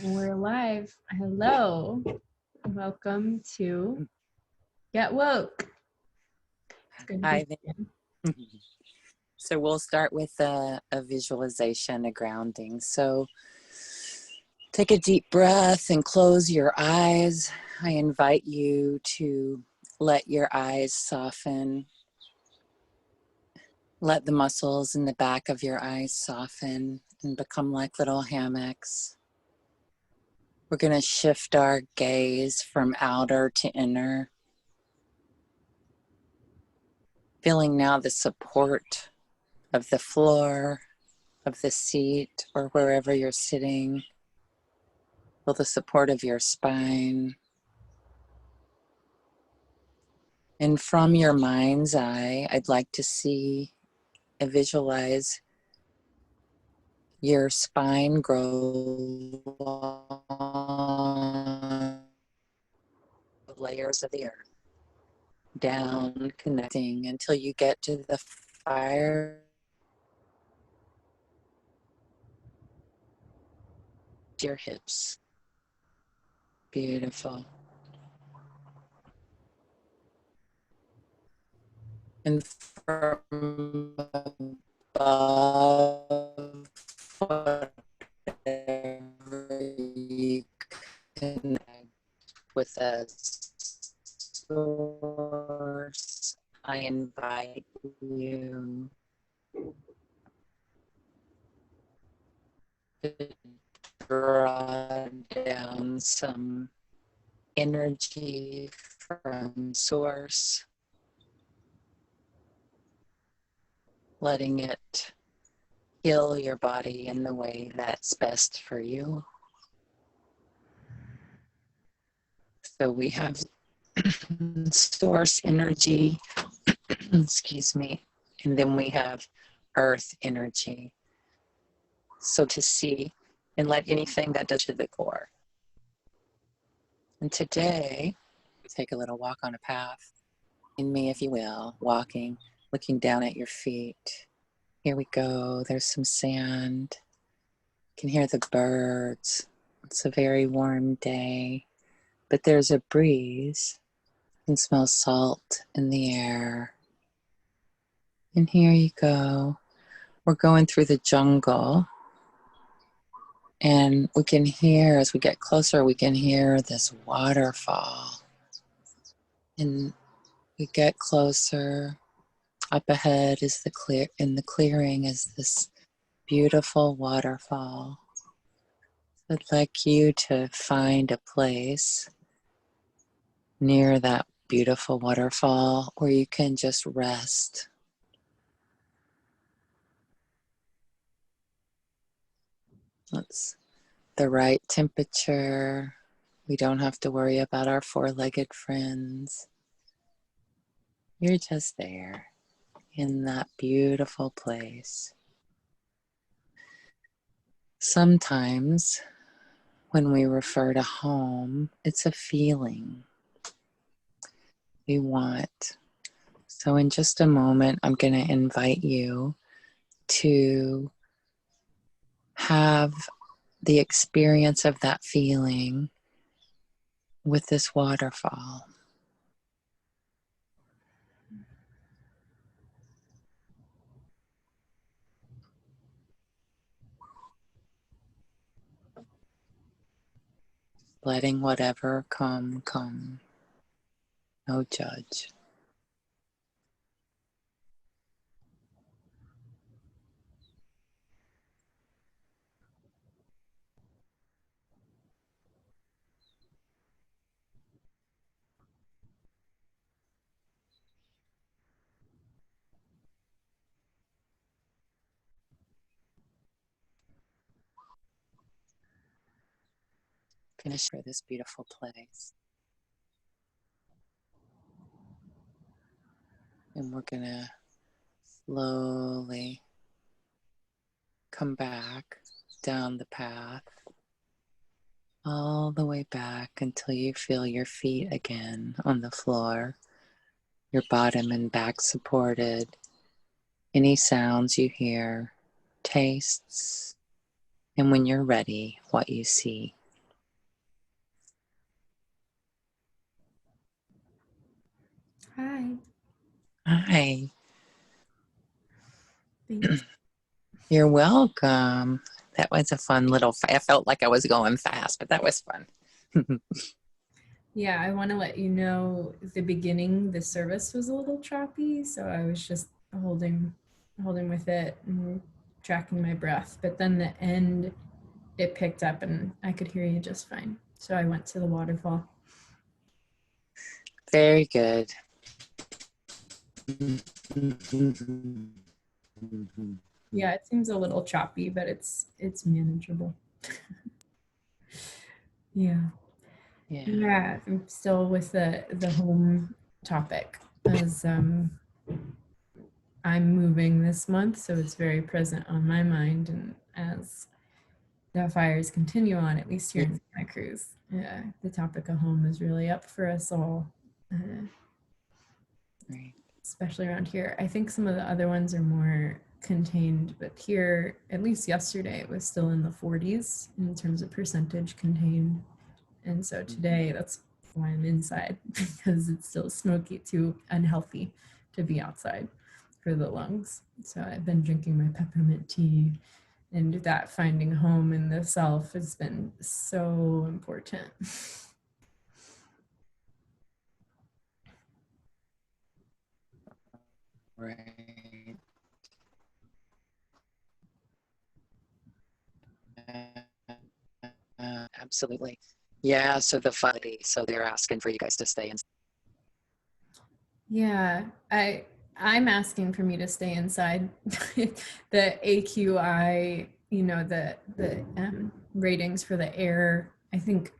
We're live. Hello. Welcome to Get Woke. It's good to Hi be there. here. So we'll start with a visualization, a grounding. So take a deep breath and close your eyes. I invite you to let your eyes soften. Let the muscles in the back of your eyes soften and become like little hammocks. We're going to shift our gaze from outer to inner. Feeling now the support of the floor, of the seat, or wherever you're sitting. Feel the support of your spine. And from your mind's eye, I'd like to see and visualize your spine grow long, layers of the earth, down, connecting until you get to the fire, your hips. Beautiful. And from above, whatever you connect with a source, I invite you to draw down some energy from source, letting it heal your body in the way that's best for you. So we have source energy, excuse me, and then we have earth energy. So to see and let anything that does to the core. And today, take a little walk on a path. In me, if you will, walking, looking down at your feet. Here we go. There's some sand. You can hear the birds. It's a very warm day, but there's a breeze. You can smell salt in the air. And here you go. We're going through the jungle. And we can hear, as we get closer, we can hear this waterfall. And we get closer. Up ahead is in the clearing is this beautiful waterfall. I'd like you to find a place near that beautiful waterfall where you can just rest. It's the right temperature. We don't have to worry about our four-legged friends. You're just there in that beautiful place. Sometimes when we refer to home, it's a feeling we want. So in just a moment, I'm going to invite you to have the experience of that feeling with this waterfall. Letting whatever come. No judge. Finish for this beautiful place. And we're going to slowly come back down the path all the way back until you feel your feet again on the floor, your bottom and back supported. Any sounds you hear, tastes, And when you're ready, what you see. Hi. Hi. Thanks. You're welcome. That was a fun little, I felt like I was going fast, but that was fun. Yeah, I want to let you know the beginning, the service was a little choppy, so I was just holding with it and tracking my breath. But then the end, it picked up and I could hear you just fine. So I went to the waterfall. Very good. Yeah, it seems a little choppy, but it's manageable. Yeah. Yeah. Yeah, I'm still with the home topic as I'm moving this month, so it's very present on my mind. And as the fires continue on, at least here in Santa Cruz, the topic of home is really up for us all, Right. especially around here. I think some of the other ones are more contained, but here, at least yesterday, it was still in the 40s in terms of percentage contained. And so today, that's why I'm inside, because it's still smoky, too unhealthy to be outside for the lungs. So I've been drinking my peppermint tea, and that finding home in the self has been so important. Right. Absolutely. Yeah. So the funny, so they're asking for you guys to stay in. Yeah, I'm asking for me to stay inside. The AQI, the ratings for the air. I think,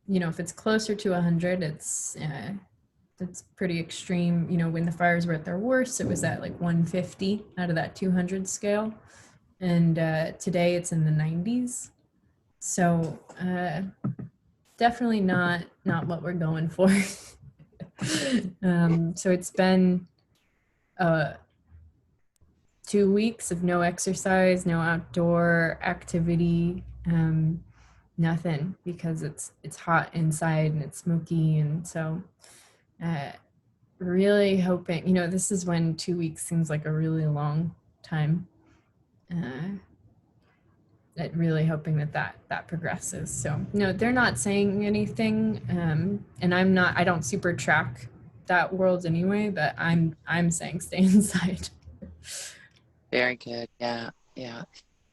if it's closer to 100, it's pretty extreme. When the fires were at their worst, it was at like 150 out of that 200 scale, and today it's in the 90s. So definitely not what we're going for. So it's been uh, 2 weeks of no exercise, no outdoor activity, nothing, because it's hot inside and it's smoky. And so uh, really hoping, this is when 2 weeks seems like a really long time. Uh, really hoping that progresses. So they're not saying anything, and I don't super track that world anyway, but I'm saying stay inside. Very good. Yeah. Yeah.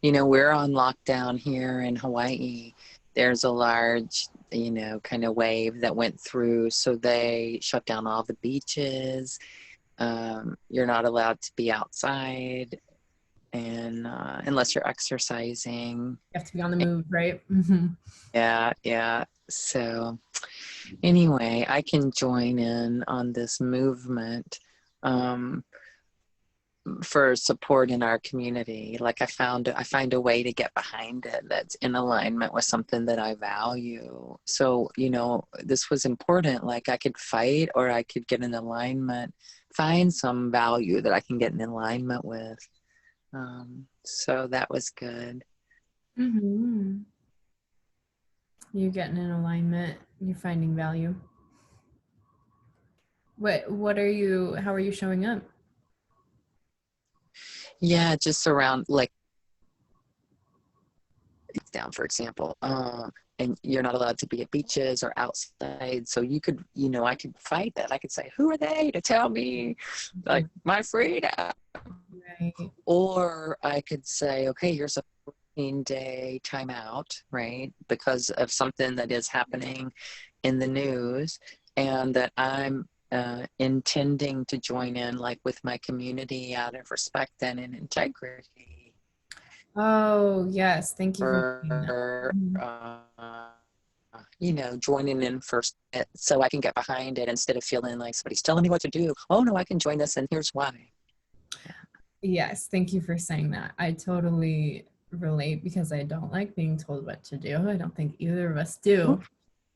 We're on lockdown here in Hawaii. There's a large, kind of wave that went through. So they shut down all the beaches. You're not allowed to be outside, and unless you're exercising. You have to be on the move, right? Mm-hmm. Yeah. Yeah. So anyway, I can join in on this movement. For support in our community. Like I find a way to get behind it that's in alignment with something that I value. So this was important. Like I could fight, or I could get in alignment, find some value that I can get in alignment with. So that was good. Mm-hmm. You're getting in alignment, you're finding value. How are you showing up? Yeah, just around like down, for example, and you're not allowed to be at beaches or outside. So you could, I could fight that. I could say, who are they to tell me like my freedom? Right. Or I could say, okay, here's a 14-day timeout, right? Because of something that is happening in the news, and that I'm intending to join in, like with my community, out of respect and in integrity. Oh, yes. Thank you for saying that. Or, Mhm. joining in first, so I can get behind it instead of feeling like somebody's telling me what to do. Oh no, I can join this, and here's why. Yes, thank you for saying that. I totally relate, because I don't like being told what to do. I don't think either of us do.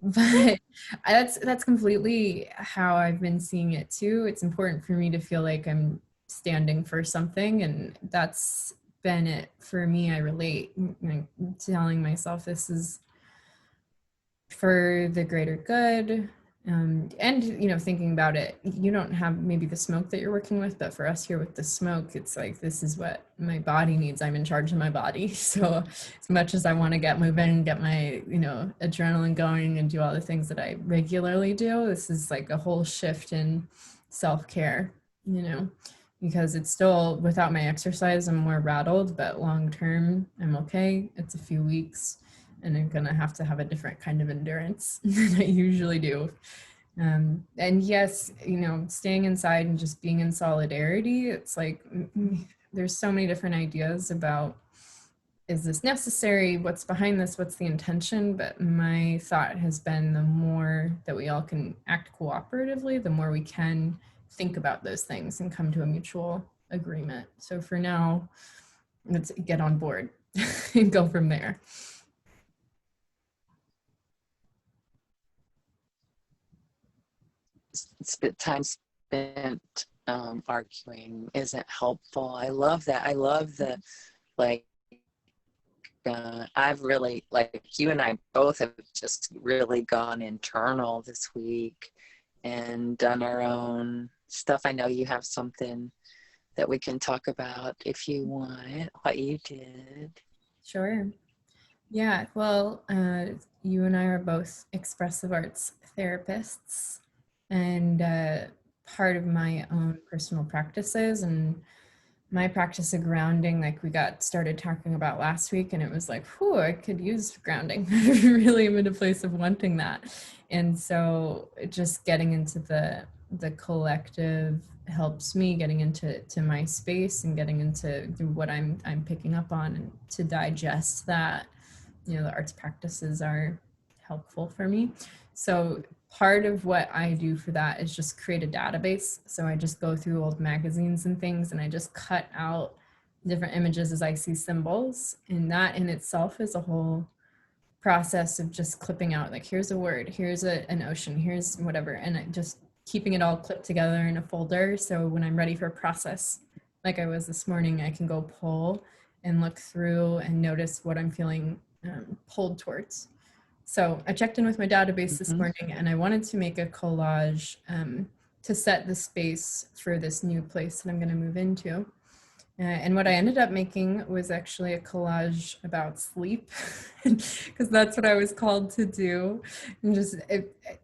But that's completely how I've been seeing it too. It's important for me to feel like I'm standing for something, and that's been it for me. I relate, like, telling myself this is for the greater good. And thinking about it, you don't have maybe the smoke that you're working with, but for us here with the smoke, it's like, this is what my body needs. I'm in charge of my body. So as much as I want to get moving, get my adrenaline going and do all the things that I regularly do, this is like a whole shift in self-care, because it's still, without my exercise, I'm more rattled, but long term I'm okay. It's a few weeks and I'm gonna have to have a different kind of endurance than I usually do. And yes, staying inside and just being in solidarity, it's like, there's so many different ideas about, is this necessary? What's behind this? What's the intention? But my thought has been, the more that we all can act cooperatively, the more we can think about those things and come to a mutual agreement. So for now, let's get on board and go from there. Time spent arguing isn't helpful. I love that. I love the, like, I've really, like, you and I both have just really gone internal this week and done our own stuff. I know you have something that we can talk about if you want, what you did. Sure. Yeah, well, you and I are both expressive arts therapists, and part of my own personal practices and my practice of grounding, like we got started talking about last week, and it was like, whew, I could use grounding. Really am in a place of wanting that. And so just getting into the collective helps me, getting into my space and getting into what I'm picking up on, and to digest that. The arts practices are helpful for me. So part of what I do for that is just create a database. So I just go through old magazines and things, and I just cut out different images as I see symbols. And that in itself is a whole process of just clipping out, like, here's a word, here's an ocean, here's whatever, and just keeping it all clipped together in a folder. So when I'm ready for a process, like I was this morning, I can go pull and look through and notice what I'm feeling pulled towards. So I checked in with my database this morning, and I wanted to make a collage to set the space for this new place that I'm going to move into. And what I ended up making was actually a collage about sleep, because that's what I was called to do. And just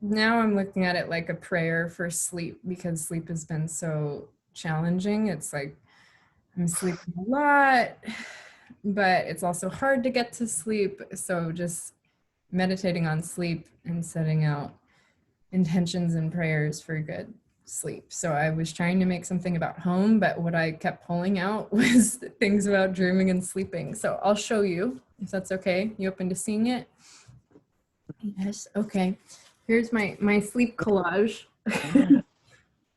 now I'm looking at it like a prayer for sleep, because sleep has been so challenging. It's like I'm sleeping a lot, but it's also hard to get to sleep. So just meditating on sleep and setting out intentions and prayers for good sleep. So I was trying to make something about home, but what I kept pulling out was things about dreaming and sleeping. So I'll show you, if that's okay. You open to seeing it? Yes. Okay. Here's my sleep collage.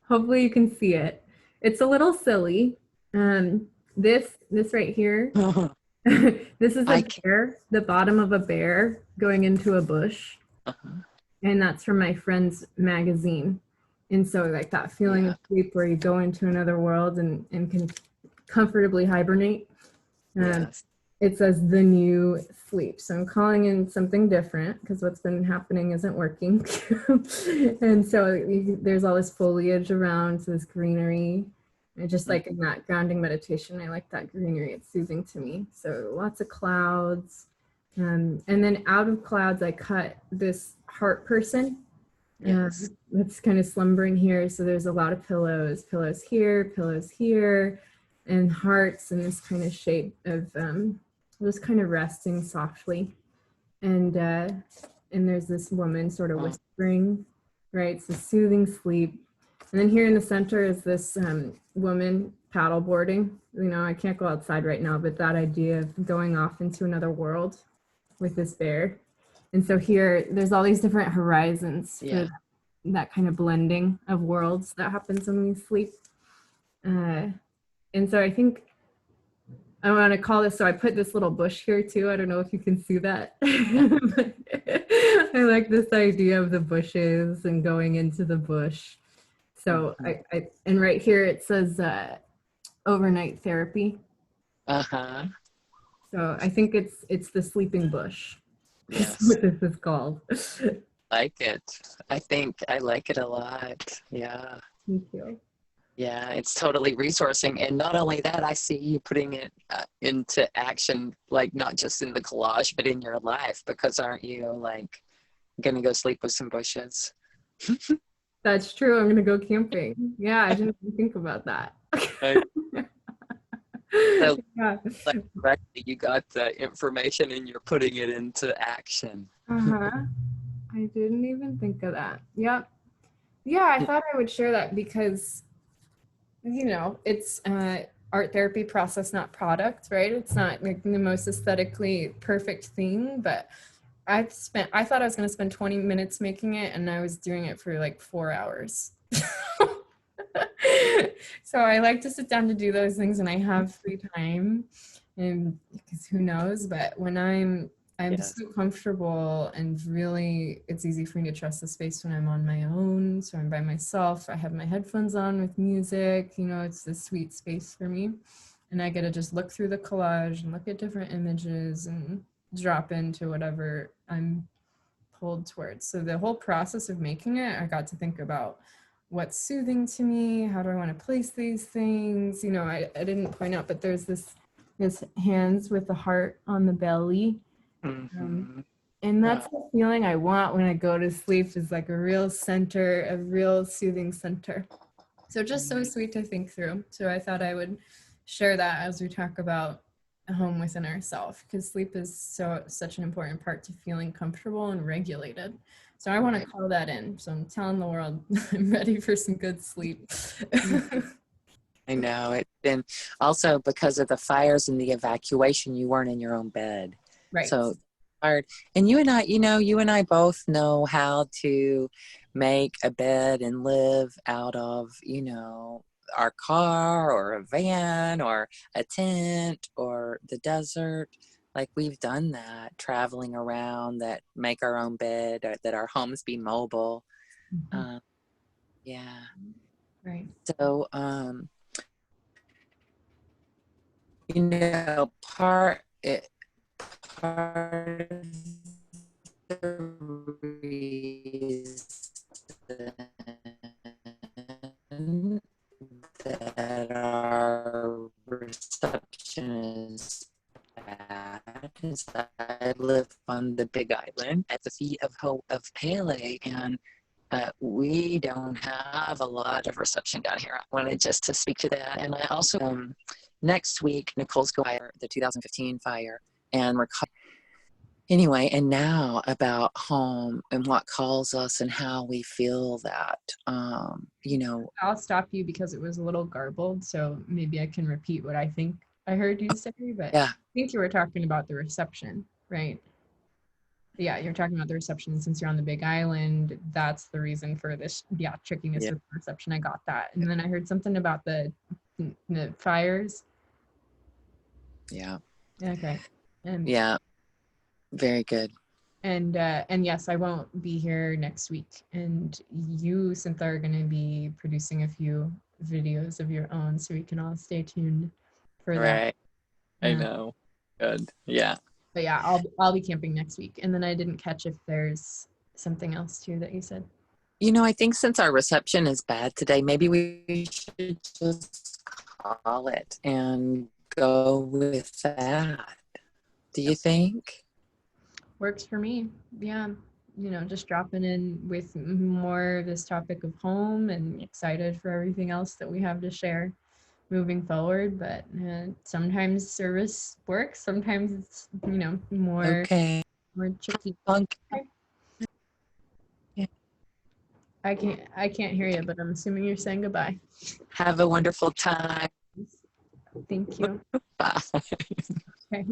Hopefully you can see it. It's a little silly. This right here, this is a bear, the bottom of a bear going into a bush. And that's from my friend's magazine. And so like that feeling of sleep where you go into another world and can comfortably hibernate. It says the new sleep. So I'm calling in something different, because what's been happening isn't working. And so there's all this foliage around, so this greenery. I just like in that grounding meditation, I like that greenery. It's soothing to me. So lots of clouds. And then out of clouds, I cut this heart person. That's kind of slumbering here. So there's a lot of pillows here, and hearts in this kind of shape of just kind of resting softly. And there's this woman sort of whispering, right? So soothing sleep. And then here in the center is this woman paddleboarding. I can't go outside right now, but that idea of going off into another world with this bear. And so here, there's all these different horizons for that kind of blending of worlds that happens when we sleep. And so I think I want to call this, so I put this little bush here too. I don't know if you can see that. I like this idea of the bushes and going into the bush. So and right here it says overnight therapy. Uh-huh. So I think it's the sleeping bush. Is Yes. what this is called. Like it. I think I like it a lot. Yeah. Thank you. Yeah, it's totally resourcing. And not only that, I see you putting it into action, like not just in the collage, but in your life, because aren't you like going to go sleep with some bushes? That's true. I'm gonna go camping. Yeah, I didn't even think about that. Right. So, Yeah. like, correctly, you got the information and you're putting it into action. Uh-huh. I didn't even think of that. Yep. Yeah, I thought I would share that because it's art therapy process, not product, right? It's not like the most aesthetically perfect thing, but I thought I was going to spend 20 minutes making it, and I was doing it for like 4 hours. So I like to sit down to do those things when I have free time, and because who knows, but when I'm Yes. so comfortable, and really it's easy for me to trust the space when I'm on my own. So I'm by myself. I have my headphones on with music, it's this sweet space for me. And I get to just look through the collage and look at different images and drop into whatever I'm pulled towards. So the whole process of making it, I got to think about what's soothing to me, how do I want to place these things. I didn't point out, but there's this hands with the heart on the belly. Um, Mm-hmm. and Oh, that's the feeling I want when I go to sleep, is like a real center, a real soothing center. So just so sweet to think through. So I thought I would share that as we talk about a home within ourselves, because sleep is such an important part to feeling comfortable and regulated. So I want to right. call that in. So I'm telling the world I'm ready for some good sleep. I know it. And also because of the fires and the evacuation, you weren't in your own bed. Right. So hard. And you and I both know how to make a bed and live out of, our car or a van or a tent or the desert. Like we've done that, traveling around, that make our own bed, or that our homes be mobile. Mhm. Um, yeah. Right. So, part of the reason that our reception is bad is that I live on the Big Island at the feet of Pele, and we don't have a lot of reception down here. I wanted just to speak to that. And I also, next week, Nicole's going to the 2015 fire. And we're, anyway, and now about home and what calls us and how we feel that, I'll stop you because it was a little garbled. So maybe I can repeat what I think I heard you say, but yeah, I think you were talking about the reception, right? Yeah, you're talking about the reception. Since you're on the Big Island, that's the reason for this, yeah, trickiness yeah, with the reception. I got that. And then I heard something about the fires. yeah, Okay. And yeah, very good. and yes, I won't be here next week. And you, Syntha, are going to be producing a few videos of your own, so we can all stay tuned for that. Right. I Uh, know. Good. Yeah. but yeah, I'll be camping next week. And then I didn't catch if there's something else too that you said. I think since our reception is bad today, maybe we should just call it and go with that. Do you think? Works for me. Yeah. Just dropping in with more of this topic of home, and excited for everything else that we have to share moving forward. But sometimes service works. Sometimes it's, Okay. more tricky. Funk. I can't hear you, but I'm assuming you're saying goodbye. Have a wonderful time. Thank you. Bye. Okay.